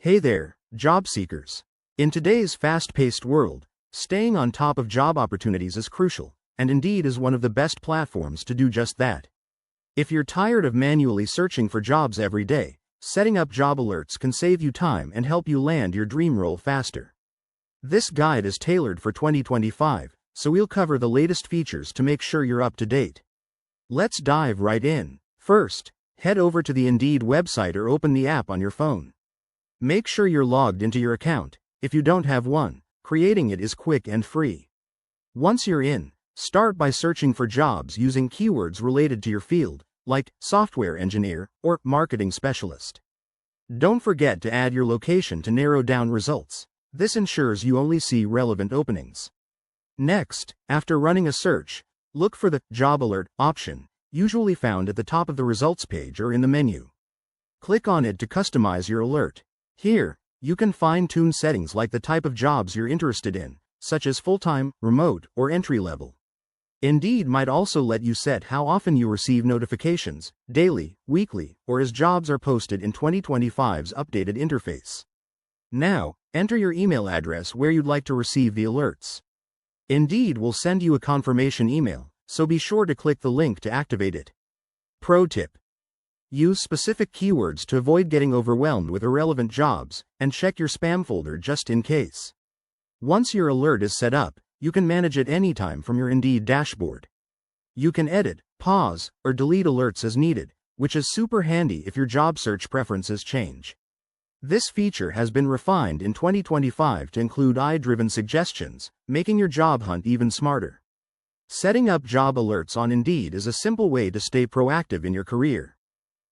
Hey there, job seekers. In today's fast-paced world, staying on top of job opportunities is crucial, and Indeed is one of the best platforms to do just that. If you're tired of manually searching for jobs every day, setting up job alerts can save you time and help you land your dream role faster. This guide is tailored for 2025, so we'll cover the latest features to make sure you're up to date. Let's dive right in. First, head over to the Indeed website or open the app on your phone. Make sure you're logged into your account. If you don't have one, creating it is quick and free. Once you're in, start by searching for jobs using keywords related to your field, like software engineer or marketing specialist. Don't forget to add your location to narrow down results. This ensures you only see relevant openings. Next, after running a search, look for the Job Alert option, usually found at the top of the results page or in the menu. Click on it to customize your alert. Here, you can fine-tune settings like the type of jobs you're interested in, such as full-time, remote, or entry-level. Indeed might also let you set how often you receive notifications, daily, weekly, or as jobs are posted in 2025's updated interface. Now, enter your email address where you'd like to receive the alerts. Indeed will send you a confirmation email, so be sure to click the link to activate it. Pro tip: use specific keywords to avoid getting overwhelmed with irrelevant jobs, and check your spam folder just in case. Once your alert is set up, you can manage it anytime from your Indeed dashboard. You can edit, pause, or delete alerts as needed, which is super handy if your job search preferences change. This feature has been refined in 2025 to include AI-driven suggestions, making your job hunt even smarter. Setting up job alerts on Indeed is a simple way to stay proactive in your career.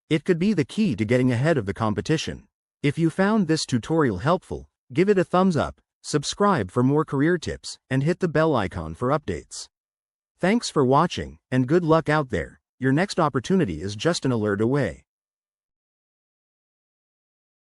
It could be the key to getting ahead of the competition. If you found this tutorial helpful, give it a thumbs up, subscribe for more career tips, and hit the bell icon for updates. Thanks for watching, and good luck out there. Your next opportunity is just an alert away.